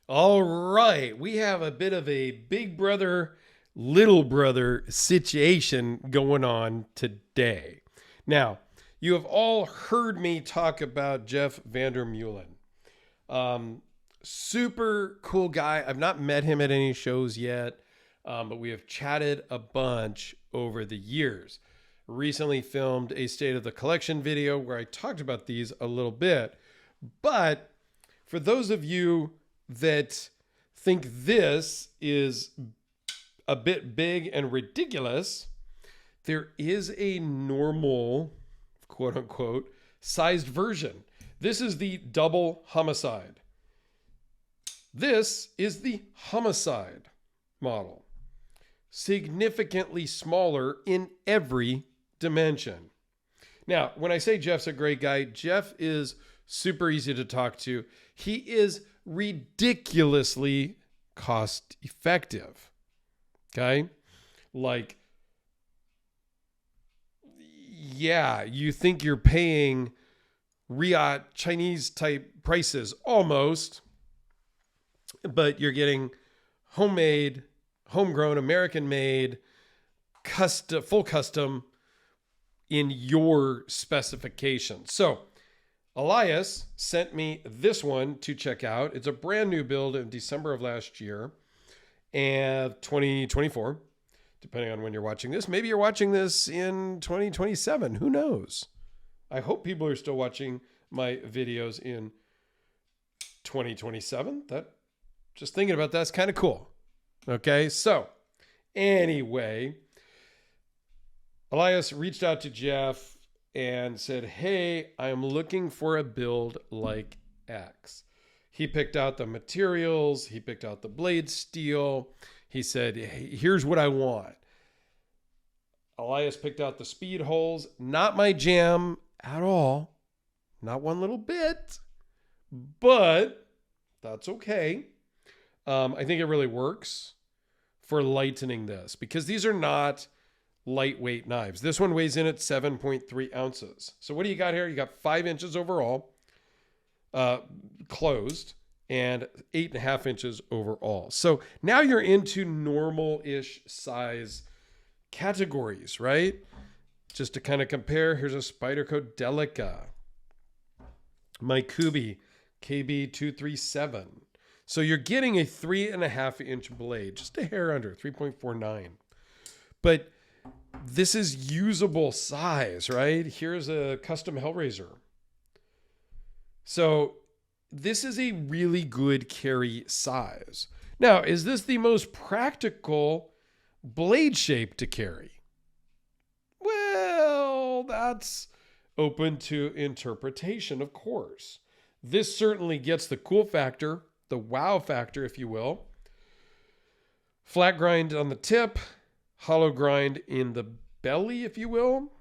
All right, we have a bit of a big brother, little brother situation going on today. Now, you have all heard me talk about Jeff VanderMeulen. Um, Super cool guy. I've not met him at any shows yet, but we have chatted a bunch over the years. Recently filmed a State of the Collection video where I talked about these a little bit. But for those of you that think this is a bit big and ridiculous, there is a normal, quote unquote, sized version. This is the double homicide. This is the homicide model, significantly smaller in every dimension. Now, when I say Jeff's a great guy, Jeff is super easy to talk to. He is ridiculously cost effective. Okay? Like, yeah, you think you're paying Riot Chinese type prices almost, but you're getting homemade, homegrown, American made, custom, full custom in your specifications. So Elias sent me this one to check out. It's a brand new build in December of last year and 2024, depending on when you're watching this. Maybe you're watching this in 2027. Who knows? I hope people are still watching my videos in 2027. That, just thinking about that's kind of cool. Okay, so anyway, Elias reached out to Jeff and said, hey, I'm looking for a build like X. He picked out the materials. He picked out the blade steel. He said, hey, here's what I want. Elias picked out the speed holes. Not my jam at all. Not one little bit. But that's okay. I think it really works for lightening this because these are not lightweight knives. This one weighs in at 7.3 ounces. So what do you got here? You got 5 inches overall, closed, and 8.5 inches overall. So now you're into normal-ish size categories, right? Just to kind of compare, here's a Spyderco Delica, my Kubi KB237. So you're getting a 3.5 inch blade, just a hair under 3.49. But this is usable size, right? Here's a custom Hellraiser. So this is a really good carry size. Now, is this the most practical blade shape to carry? Well, that's open to interpretation, of course. This certainly gets the cool factor, the wow factor, if you will. Flat grind on the tip, hollow grind in the belly, if you will.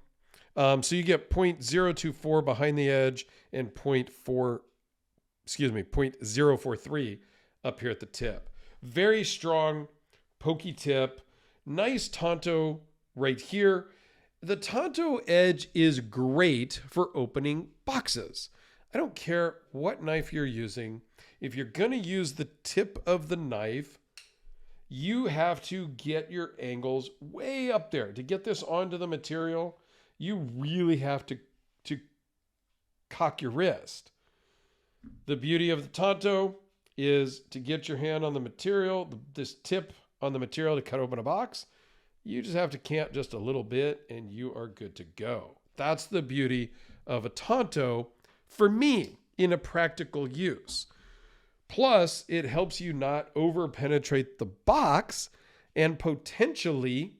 So you get 0.024 behind the edge and 0.043 up here at the tip. Very strong, pokey tip. Nice Tonto right here. The Tonto edge is great for opening boxes. I don't care what knife you're using. If you're going to use the tip of the knife, you have to get your angles way up there. To get this onto the material, you really have to cock your wrist. The beauty of the Tonto is to get your hand on the material, this tip on the material to cut open a box. You just have to cant just a little bit and you are good to go. That's the beauty of a Tonto for me in a practical use. Plus, it helps you not over penetrate the box and potentially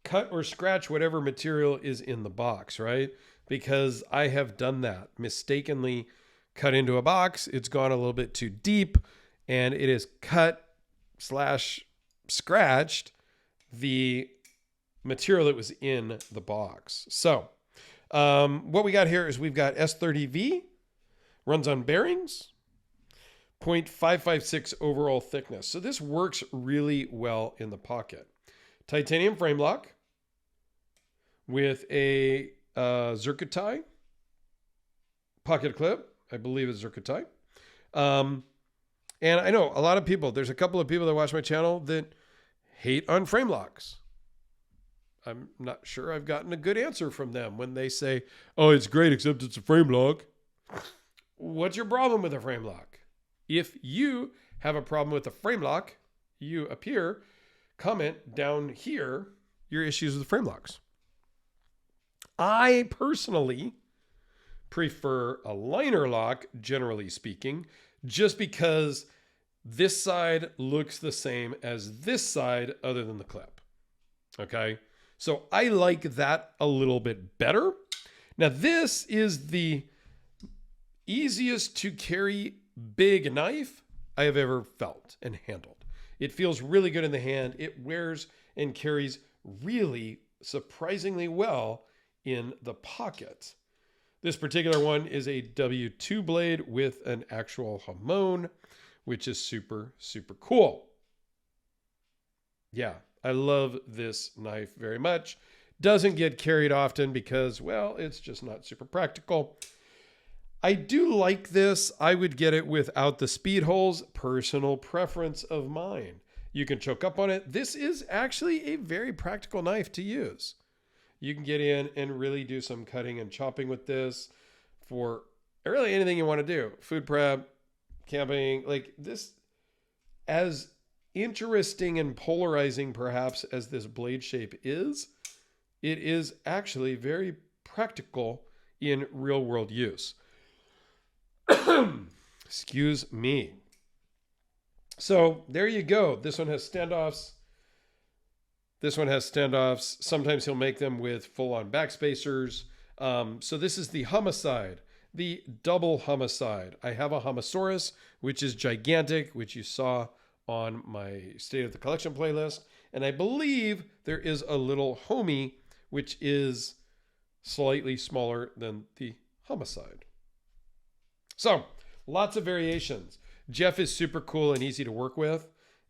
cut or scratch whatever material is in the box, right? Because I have done that. Mistakenly cut into a box. It's gone a little bit too deep and it is cut / scratched the material that was in the box. So what we got here is we've got S30V, runs on bearings, 0.556 overall thickness. So this works really well in the pocket. Titanium frame lock with a Zircuti pocket clip. I believe it's Zircuti. And I know a lot of people, there's a couple of people that watch my channel that hate on frame locks. I'm not sure I've gotten a good answer from them when they say, oh, it's great, except it's a frame lock. What's your problem with a frame lock? If you have a problem with a frame lock, you appear, comment down here your issues with frame locks. I personally prefer a liner lock, generally speaking, just because this side looks the same as this side other than the clip. Okay? So I like that a little bit better. Now this is the easiest to carry big knife I have ever felt and handled. It feels really good in the hand. It wears and carries really surprisingly well in the pocket. This particular one is a W2 blade with an actual hamon, which is super, super cool. Yeah, I love this knife very much. Doesn't get carried often because, well, it's just not super practical. I do like this. I would get it without the speed holes. Personal preference of mine. You can choke up on it. This is actually a very practical knife to use. You can get in and really do some cutting and chopping with this for really anything you want to do. Food prep, camping, like this. As interesting and polarizing perhaps as this blade shape is, it is actually very practical in real world use. Excuse me. So there you go. This one has standoffs. This one has standoffs. Sometimes he'll make them with full-on backspacers. So this is the Homicide, the double Homicide. I have a Homosaurus, which is gigantic, which you saw on my State of the Collection playlist. And I believe there is a little Homie, which is slightly smaller than the Homicide. So lots of variations. Jeff is super cool and easy to work with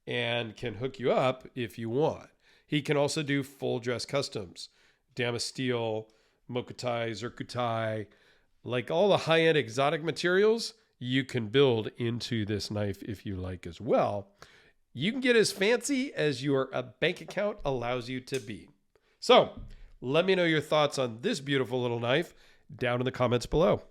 and can hook you up if you want. He can also do full dress customs, Damasteel, Mokutai, Zirkutai, like all the high-end exotic materials you can build into this knife if you like as well. You can get as fancy as your bank account allows you to be. So let me know your thoughts on this beautiful little knife down in the comments below.